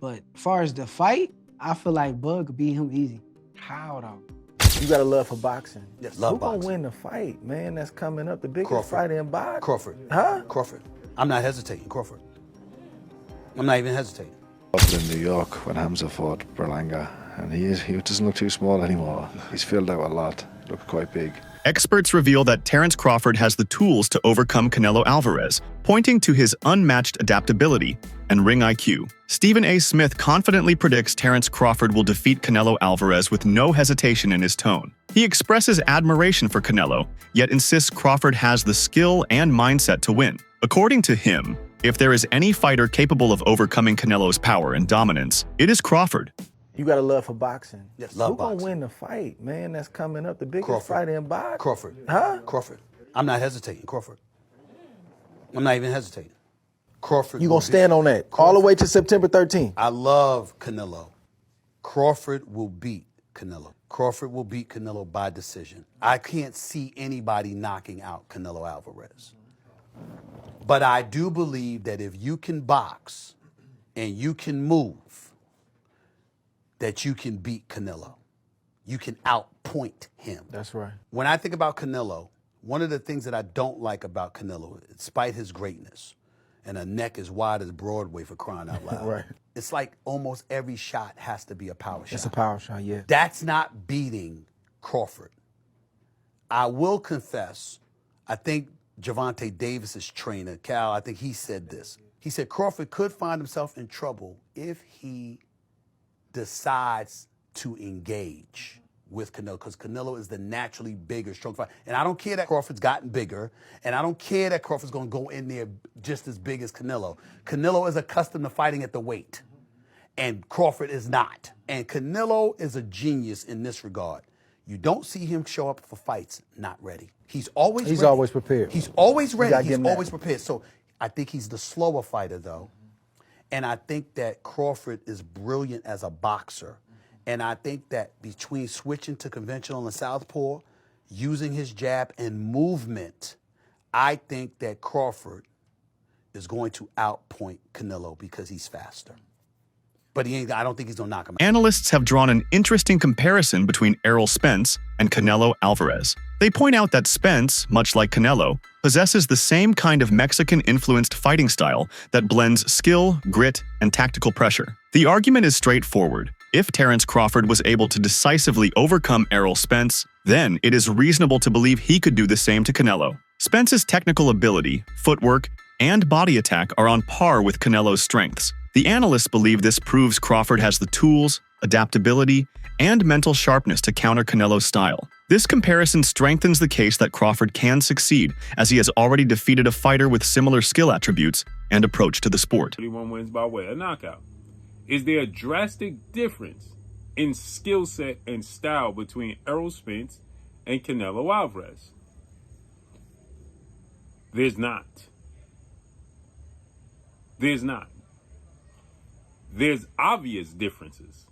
But as far as the fight, I feel like Bud could beat him easy. How though? You got a love for boxing. Yes, love Who boxing. gonna win the fight, man? That's coming up, the biggest Crawford. fight in boxing. Crawford. Huh? Crawford. I'm not hesitating. Crawford. I'm not even hesitating. Up in New York when Hamza fought Berlanga, and he doesn't look too small anymore. He's filled out a lot. Looked quite big. Experts reveal that Terence Crawford has the tools to overcome Canelo Alvarez, pointing to his unmatched adaptability and ring IQ. Stephen A. Smith confidently predicts Terence Crawford will defeat Canelo Alvarez with no hesitation in his tone. He expresses admiration for Canelo, yet insists Crawford has the skill and mindset to win. According to him, if there is any fighter capable of overcoming Canelo's power and dominance, it is Crawford. You got a love for boxing. Yes, love Who boxing. gonna win the fight, man? That's coming up, the biggest Crawford. fight in boxing. Crawford. Huh? Crawford. I'm not hesitating. Crawford. I'm not even hesitating. Crawford. You will gonna stand on that all the way to September 13th? I love Canelo. Crawford will beat Canelo. Crawford will beat Canelo by decision. I can't see anybody knocking out Canelo Alvarez. But I do believe that if you can box and you can move, that you can beat Canelo. You can outpoint him. That's right. When I think about Canelo, one of the things that I don't like about Canelo, despite his greatness, and a neck as wide as Broadway for crying out loud, Right. it's like almost every shot has to be a power shot. It's a power shot, yeah. That's not beating Crawford. I will confess, I think Gervonta Davis's trainer, Cal, I think he said this. He said Crawford could find himself in trouble if he decides to engage with Canelo, because Canelo is the naturally bigger, strong fighter. And I don't care that Crawford's gotten bigger, and I don't care that Crawford's going to go in there just as big as Canelo. Canelo is accustomed to fighting at the weight, and Crawford is not. And Canelo is a genius in this regard. You don't see him show up for fights not ready. He's always ready. always prepared. He's always gotta ready. give He's him that. always prepared. So I think he's the slower fighter, though. And I think that Crawford is brilliant as a boxer. And I think that between switching to conventional and southpaw, using his jab and movement, I think that Crawford is going to outpoint Canelo because he's faster. But I don't think he's going to knock him out. Analysts have drawn an interesting comparison between Errol Spence and Canelo Alvarez. They point out that Spence, much like Canelo, possesses the same kind of Mexican-influenced fighting style that blends skill, grit, and tactical pressure. The argument is straightforward. If Terence Crawford was able to decisively overcome Errol Spence, then it is reasonable to believe he could do the same to Canelo. Spence's technical ability, footwork, and body attack are on par with Canelo's strengths. The analysts believe this proves Crawford has the tools, adaptability, and mental sharpness to counter Canelo's style. This comparison strengthens the case that Crawford can succeed, as he has already defeated a fighter with similar skill attributes and approach to the sport. 31 wins by way of knockout. Is there a drastic difference in skill set and style between Errol Spence and Canelo Alvarez? There's not. There's not. There's obvious differences,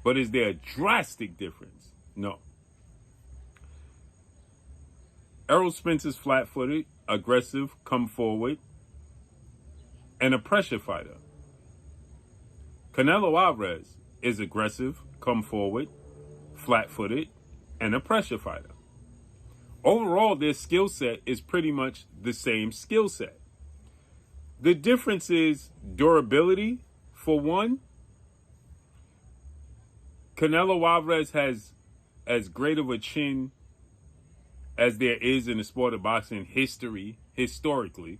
but is there a drastic difference? No. Errol Spence is flat-footed, aggressive, come forward, and a pressure fighter. Canelo Alvarez is aggressive, come forward, flat-footed, and a pressure fighter. Overall, their skill set is pretty much the same skill set. The difference is durability. For one, Canelo Alvarez has as great of a chin as there is in the sport of boxing historically,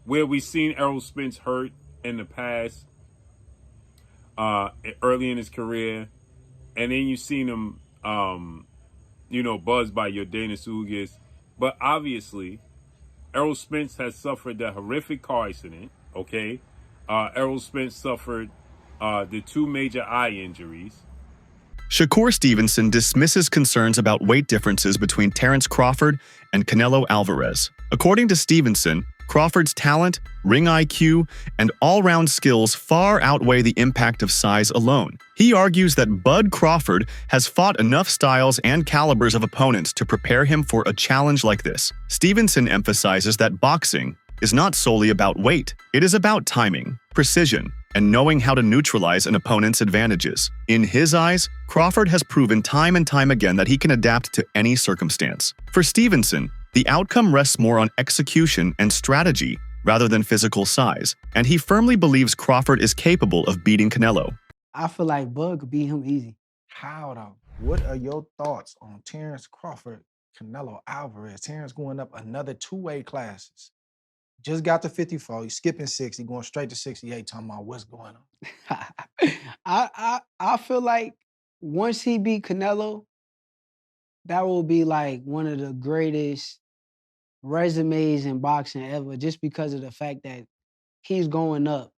where we've seen Errol Spence hurt in the past, early in his career, and then you've seen him, buzzed by your Dana Sugas. But obviously, Errol Spence has suffered the horrific car accident, okay? Errol Spence suffered the 2 major eye injuries. Shakur Stevenson dismisses concerns about weight differences between Terence Crawford and Canelo Alvarez. According to Stevenson, Crawford's talent, ring IQ, and all-round skills far outweigh the impact of size alone. He argues that Bud Crawford has fought enough styles and calibers of opponents to prepare him for a challenge like this. Stevenson emphasizes that boxing is not solely about weight. It is about timing, precision, and knowing how to neutralize an opponent's advantages. In his eyes, Crawford has proven time and time again that he can adapt to any circumstance. For Stevenson, the outcome rests more on execution and strategy rather than physical size, and he firmly believes Crawford is capable of beating Canelo. I feel like Bug could beat him easy. How though? What are your thoughts on Terence Crawford, Canelo Alvarez? Terence going up another 2 weight classes. Just got to 54. He's skipping 60, going straight to 68, talking about what's going on. I feel like once he beat Canelo, that will be like one of the greatest resumes in boxing ever, just because of the fact that he's going up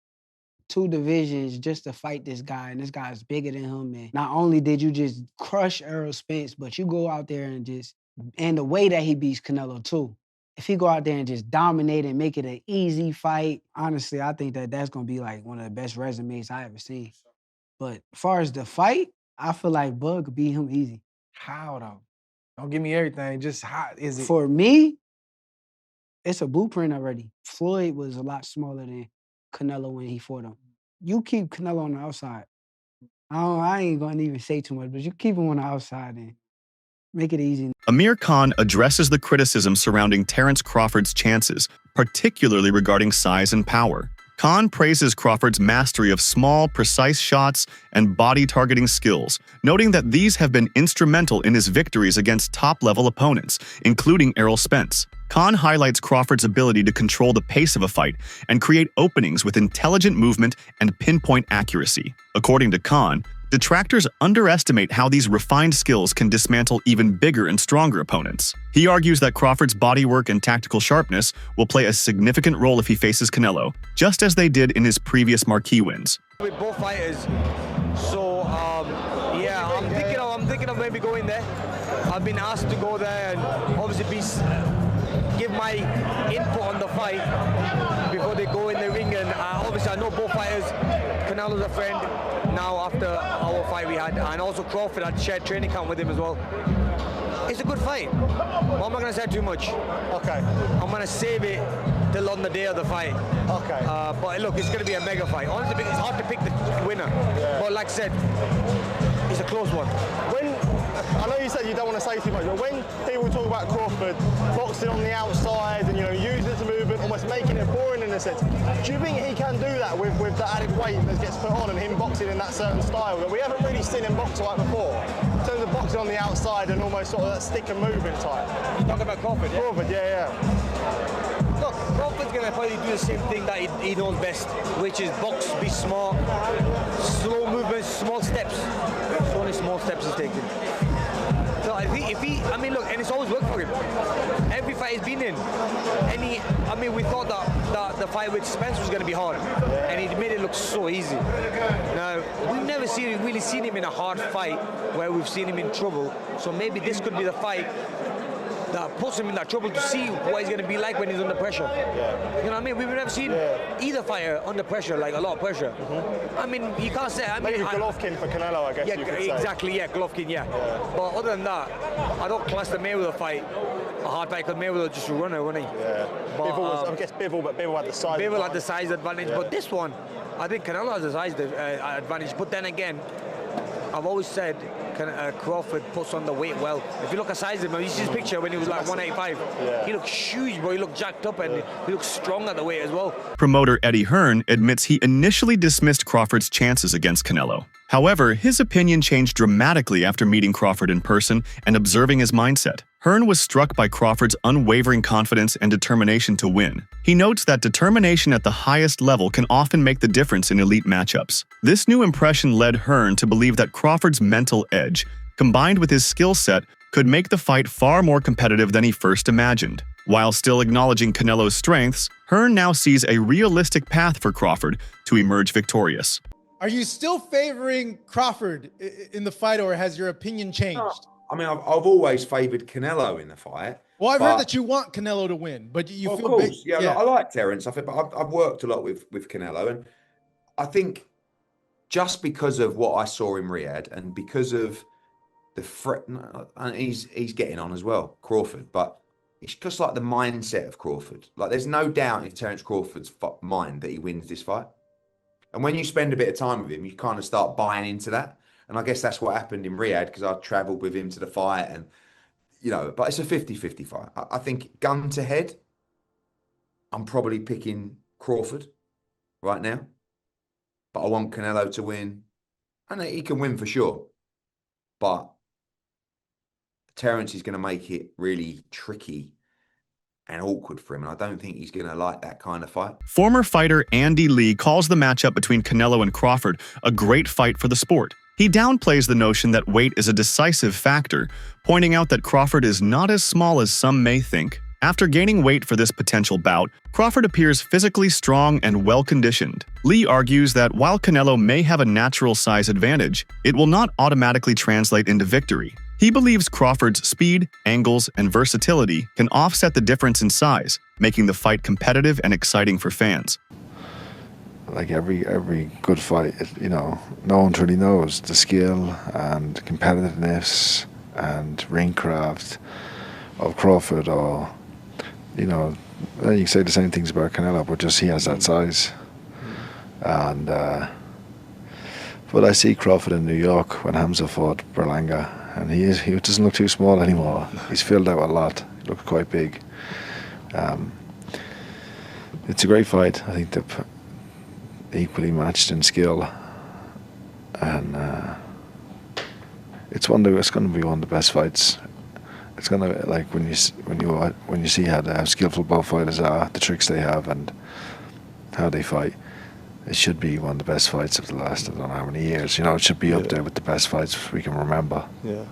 2 divisions just to fight this guy, and this guy's bigger than him. And not only did you just crush Errol Spence, but you go out there and the way that he beats Canelo too. If he go out there and just dominate and make it an easy fight, honestly, I think that that's gonna be like one of the best resumes I ever seen. But as far as the fight, I feel like Bug could beat him easy. How though? Don't give me everything. Just how is it? For me, it's a blueprint already. Floyd was a lot smaller than Canelo when he fought him. You keep Canelo on the outside. I ain't gonna even say too much, but you keep him on the outside and make it easy. Amir Khan addresses the criticism surrounding Terence Crawford's chances, particularly regarding size and power. Khan praises Crawford's mastery of small, precise shots and body-targeting skills, noting that these have been instrumental in his victories against top-level opponents, including Errol Spence. Khan highlights Crawford's ability to control the pace of a fight and create openings with intelligent movement and pinpoint accuracy. According to Khan, detractors underestimate how these refined skills can dismantle even bigger and stronger opponents. He argues that Crawford's bodywork and tactical sharpness will play a significant role if he faces Canelo, just as they did in his previous marquee wins. With both fighters, so yeah, I'm thinking of maybe going there. I've been asked to go there and obviously give my input on the fight before they go in the ring. And obviously I know both fighters. Canelo's a friend now after our fight we had, and also Crawford had shared training camp with him as well. It's a good fight, but I'm not going to say too much. Okay. I'm going to save it till on the day of the fight. Okay. But look, it's going to be a mega fight. Honestly, it's hard to pick the winner. Yeah. But like I said, it's a close one. I know you said you don't want to say too much, but when people talk about Crawford boxing on the outside and using it to movement, almost making it boring in a sense, do you think he can do that with the added weight that gets put on and him boxing in that certain style that we haven't really seen him box like before? In terms of boxing on the outside and almost sort of that stick and movement type. You're talking about Crawford, yeah? Crawford, yeah. Look, Crawford's going to probably do the same thing that he knows best, which is box, be smart, slow movements, small steps. So only small steps he's taking. So I mean, look, and it's always worked for him. Every fight he's been in, we thought that the fight with Spence was going to be hard, and he made it look so easy. Now, we've never really seen him in a hard fight where we've seen him in trouble, so maybe this could be the fight that puts him in that trouble to see what he's going to be like when he's under pressure. Yeah. You know what I mean? We've never seen either fighter under pressure, like a lot of pressure. I mean, you can't say... Maybe Golovkin for Canelo, I guess you could say. Exactly, yeah, Golovkin, yeah. But other than that, I don't class the Mayweather fight a hard fight, because Mayweather just a runner, wasn't he? Yeah. But, Bivol was, I guess Bivol had the size. Bivol had the size advantage, but this one, I think Canelo has the size advantage. But then again, I've always said Crawford puts on the weight well. If you look at size of him, you see his picture when he was like 185. He looked huge, but he looked jacked up, and he looked strong at the weight as well. Promoter Eddie Hearn admits he initially dismissed Crawford's chances against Canelo. However, his opinion changed dramatically after meeting Crawford in person and observing his mindset. Hearn was struck by Crawford's unwavering confidence and determination to win. He notes that determination at the highest level can often make the difference in elite matchups. This new impression led Hearn to believe that Crawford's mental edge, combined with his skill set, could make the fight far more competitive than he first imagined. While still acknowledging Canelo's strengths, Hearn now sees a realistic path for Crawford to emerge victorious. Are you still favoring Crawford in the fight, or has your opinion changed? No, I mean, I've always favoured Canelo in the fight. Well, I've heard that you want Canelo to win, but you feel... Of course, yeah. I like Terence. I've worked a lot with Canelo, and I think just because of what I saw in Riyadh and because of the threat, and he's getting on as well, Crawford, but it's just like the mindset of Crawford. Like, there's no doubt in Terence Crawford's mind that he wins this fight. And when you spend a bit of time with him, you kind of start buying into that. And I guess that's what happened in Riyadh because I traveled with him to the fight and, but it's a 50-50 fight. I think gun to head, I'm probably picking Crawford right now. But I want Canelo to win. And he can win for sure. But Terence is going to make it really tricky and awkward for him. And I don't think he's going to like that kind of fight. Former fighter Andy Lee calls the matchup between Canelo and Crawford a great fight for the sport. He downplays the notion that weight is a decisive factor, pointing out that Crawford is not as small as some may think. After gaining weight for this potential bout, Crawford appears physically strong and well-conditioned. Lee argues that while Canelo may have a natural size advantage, it will not automatically translate into victory. He believes Crawford's speed, angles, and versatility can offset the difference in size, making the fight competitive and exciting for fans. Like every good fight, no one really knows the skill and competitiveness and ring craft of Crawford, or you can say the same things about Canelo, but just he has that size. And but I see Crawford in New York when Hamza fought Berlanga, and he doesn't look too small anymore. He's filled out a lot. He looks quite big. It's a great fight. I think they're equally matched in skill, and it's going to be one of the best fights. It's going to, like, when you see how skillful both fighters are, the tricks they have, and how they fight. It should be one of the best fights of the last, I don't know how many years. It should be up there with the best fights we can remember. Yeah.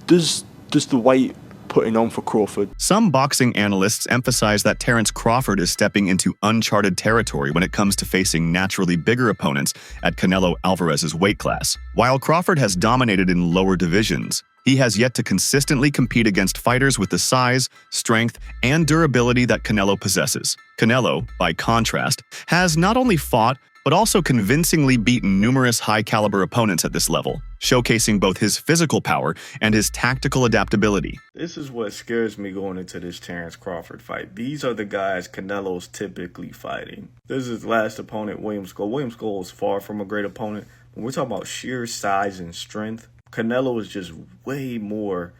Does the weight putting on for Crawford? Some boxing analysts emphasize that Terence Crawford is stepping into uncharted territory when it comes to facing naturally bigger opponents at Canelo Alvarez's weight class. While Crawford has dominated in lower divisions, he has yet to consistently compete against fighters with the size, strength, and durability that Canelo possesses. Canelo, by contrast, has not only fought, but also convincingly beaten numerous high-caliber opponents at this level, showcasing both his physical power and his tactical adaptability. This is what scares me going into this Terence Crawford fight. These are the guys Canelo's typically fighting. This is his last opponent, William Scull. William Scull is far from a great opponent. When we're talking about sheer size and strength, Canelo is just way more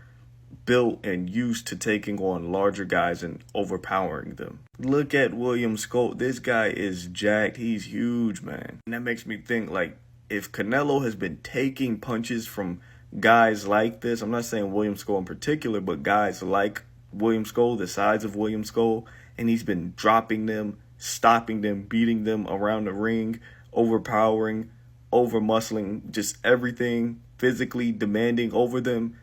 built and used to taking on larger guys and overpowering them. Look at William Scull. This guy is jacked. He's huge, man. And that makes me think, like, if Canelo has been taking punches from guys like this, I'm not saying William Scull in particular, but guys like William Scull, the size of William Scull, and he's been dropping them, stopping them, beating them around the ring, overpowering, over-muscling, just everything, physically demanding over them.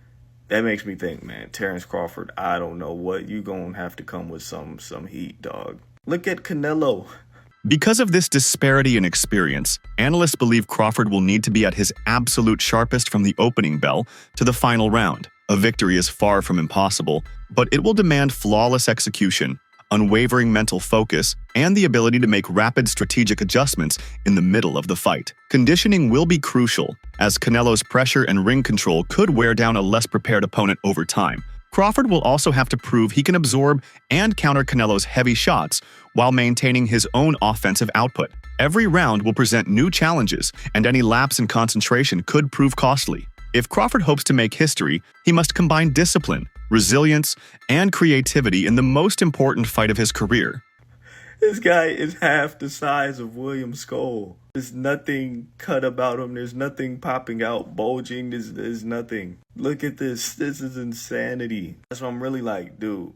That makes me think, man, Terence Crawford, I don't know what, you gonna have to come with some heat, dog. Look at Canelo. Because of this disparity in experience, analysts believe Crawford will need to be at his absolute sharpest from the opening bell to the final round. A victory is far from impossible, but it will demand flawless execution, unwavering mental focus, and the ability to make rapid strategic adjustments in the middle of the fight. Conditioning will be crucial, as Canelo's pressure and ring control could wear down a less prepared opponent over time. Crawford will also have to prove he can absorb and counter Canelo's heavy shots while maintaining his own offensive output. Every round will present new challenges, and any lapse in concentration could prove costly. If Crawford hopes to make history, he must combine discipline, resilience, and creativity in the most important fight of his career. This guy is half the size of William Scull. There's nothing cut about him. There's nothing popping out, bulging. There's nothing. Look at this. This is insanity. That's why I'm really like, dude,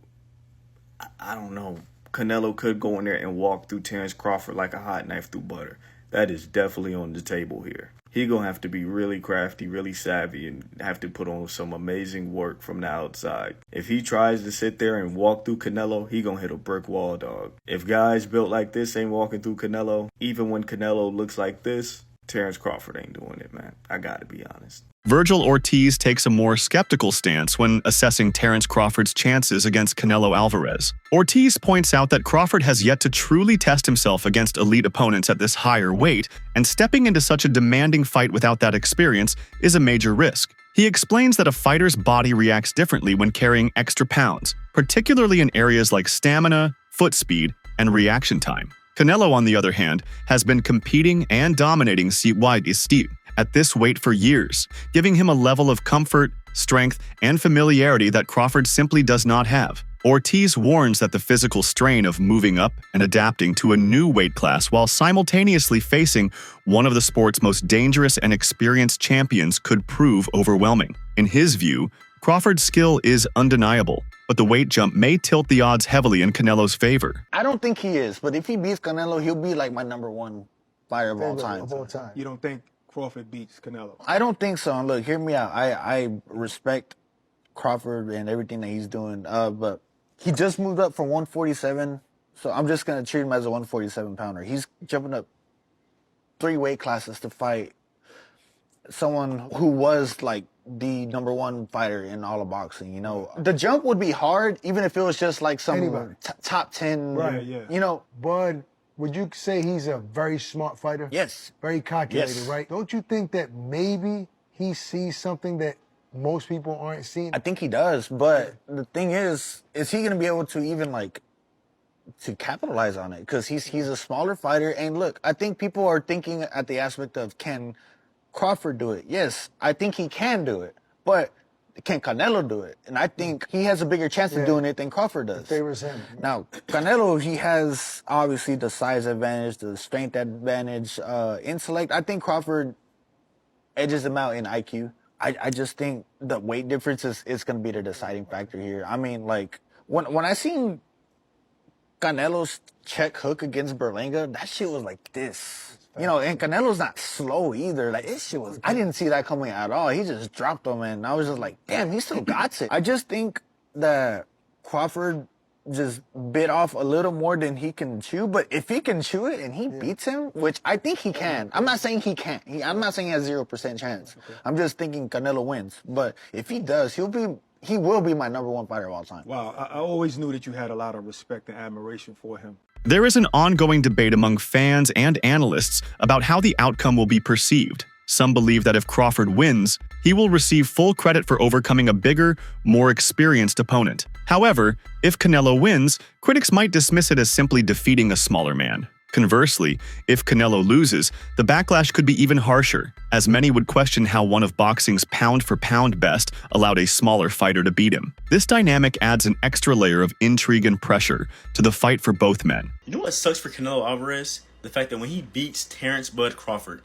I don't know. Canelo could go in there and walk through Terence Crawford like a hot knife through butter. That is definitely on the table here. He gonna have to be really crafty, really savvy, and have to put on some amazing work from the outside. If he tries to sit there and walk through Canelo, he gonna hit a brick wall, dog. If guys built like this ain't walking through Canelo, even when Canelo looks like this, Terence Crawford ain't doing it, man. I gotta be honest. Virgil Ortiz takes a more skeptical stance when assessing Terence Crawford's chances against Canelo Alvarez. Ortiz points out that Crawford has yet to truly test himself against elite opponents at this higher weight, and stepping into such a demanding fight without that experience is a major risk. He explains that a fighter's body reacts differently when carrying extra pounds, particularly in areas like stamina, foot speed, and reaction time. Canelo, on the other hand, has been competing and dominating White Steve at this weight for years, giving him a level of comfort, strength, and familiarity that Crawford simply does not have. Ortiz warns that the physical strain of moving up and adapting to a new weight class while simultaneously facing one of the sport's most dangerous and experienced champions could prove overwhelming. In his view, Crawford's skill is undeniable, but the weight jump may tilt the odds heavily in Canelo's favor. I don't think he is, but if he beats Canelo, he'll be like my #1 fighter of all time. You don't think Crawford beats Canelo? I don't think so. And look, hear me out. I respect Crawford and everything that he's doing, but he just moved up from 147, so I'm just going to treat him as a 147-pounder. He's jumping up 3 weight classes to fight someone who was like the #1 fighter in all of boxing, you know. The jump would be hard, even if it was just like some top 10, right, yeah. You know. Bud, would you say he's a very smart fighter? Yes. Very calculated, Yes. right? Don't you think that maybe he sees something that most people aren't seeing? I think he does, but the thing is he going to be able to even like to capitalize on it? Because he's a smaller fighter, and look, I think people are thinking at the aspect of, can Crawford do it? Yes, I think he can do it, but can Canelo do it? And I think he has a bigger chance of doing it than Crawford does. It favors him. Now, Canelo, he has obviously the size advantage, the strength advantage, intellect. I think Crawford edges him out in IQ. I just think the weight difference is going to be the deciding factor here. I mean, like, when I seen Canelo's check hook against Berlanga, that shit was like this. You know, and Canelo's not slow either. Like, this shit was, I didn't see that coming at all. He just dropped him, and I was just like, damn, he still got it. I just think that Crawford just bit off a little more than he can chew, but if he can chew it and he beats him, which I think he can. I'm not saying he can't. I'm not saying he has 0% chance. I'm just thinking Canelo wins. But if he does, he will be my #1 fighter of all time. Wow, I always knew that you had a lot of respect and admiration for him. There is an ongoing debate among fans and analysts about how the outcome will be perceived. Some believe that if Crawford wins, he will receive full credit for overcoming a bigger, more experienced opponent. However, if Canelo wins, critics might dismiss it as simply defeating a smaller man. Conversely, if Canelo loses, the backlash could be even harsher, as many would question how one of boxing's pound-for-pound best allowed a smaller fighter to beat him. This dynamic adds an extra layer of intrigue and pressure to the fight for both men. You know what sucks for Canelo Alvarez? The fact that when he beats Terence "Bud" Crawford,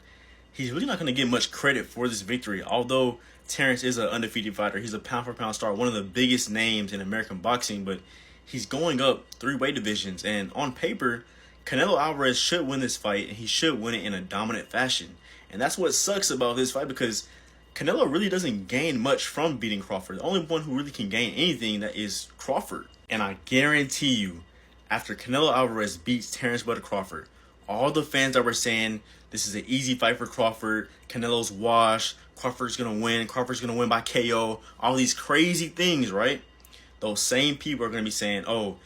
he's really not going to get much credit for this victory. Although Terence is an undefeated fighter, he's a pound-for-pound star, one of the biggest names in American boxing, but he's going up 3 weight divisions, and on paper, Canelo Alvarez should win this fight, and he should win it in a dominant fashion. And that's what sucks about this fight, because Canelo really doesn't gain much from beating Crawford. The only one who really can gain anything that is Crawford. And I guarantee you, after Canelo Alvarez beats Terence "Bud" Crawford, all the fans that were saying this is an easy fight for Crawford, Canelo's washed, Crawford's going to win by KO, all these crazy things, right? Those same people are going to be saying, oh,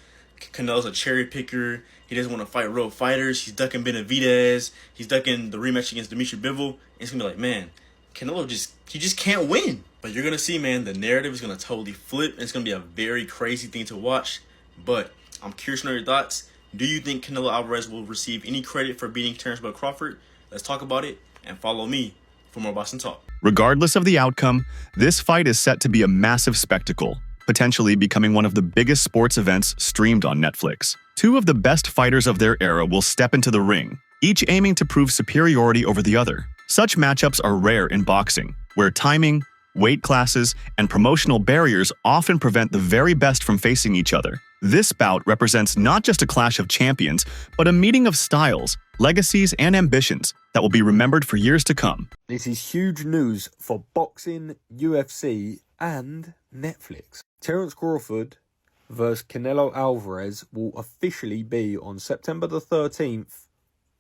Canelo's a cherry picker, he doesn't want to fight real fighters, he's ducking Benavidez, he's ducking the rematch against Dimitri Bivol. And it's going to be like, man, Canelo he just can't win. But you're going to see, man, the narrative is going to totally flip, and it's going to be a very crazy thing to watch. But I'm curious to know your thoughts. Do you think Canelo Alvarez will receive any credit for beating Terence "Bud" Crawford? Let's talk about it, and follow me for more Boston Talk. Regardless of the outcome, this fight is set to be a massive spectacle, potentially becoming one of the biggest sports events streamed on Netflix. 2 of the best fighters of their era will step into the ring, each aiming to prove superiority over the other. Such matchups are rare in boxing, where timing, weight classes, and promotional barriers often prevent the very best from facing each other. This bout represents not just a clash of champions, but a meeting of styles, legacies, and ambitions that will be remembered for years to come. This is huge news for boxing, UFC, and Netflix. Terence Crawford versus Canelo Alvarez will officially be on September the 13th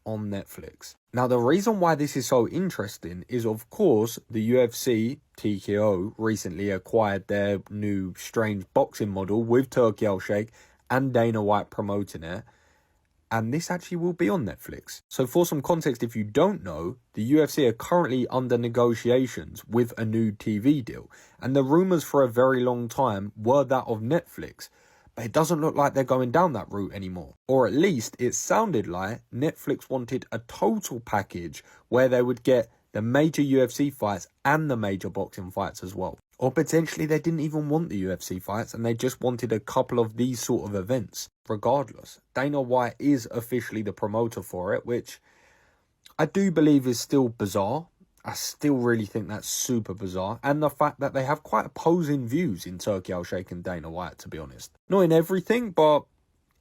on Netflix. Now, the reason why this is so interesting is, of course, the UFC, TKO, recently acquired their new strange boxing model with Turki Al-Sheikh and Dana White promoting it. And this actually will be on Netflix. So for some context, if you don't know, the UFC are currently under negotiations with a new TV deal. And the rumours for a very long time were that of Netflix. But it doesn't look like they're going down that route anymore. Or at least it sounded like Netflix wanted a total package where they would get the major UFC fights and the major boxing fights as well. Or potentially they didn't even want the UFC fights and they just wanted a couple of these sort of events. Regardless, Dana White is officially the promoter for it, which I do believe is still bizarre. I still really think that's super bizarre. And the fact that they have quite opposing views in Turki Al-Sheikh and Dana White, to be honest. Not in everything, but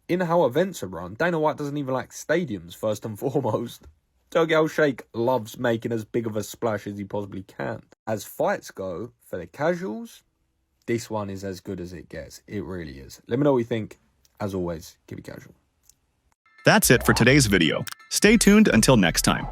in how events are run. Dana White doesn't even like stadiums, first and foremost. Turki Al-Sheikh loves making as big of a splash as he possibly can. As fights go, for the casuals, this one is as good as it gets. It really is. Let me know what you think. As always, keep it casual. That's it for today's video. Stay tuned until next time.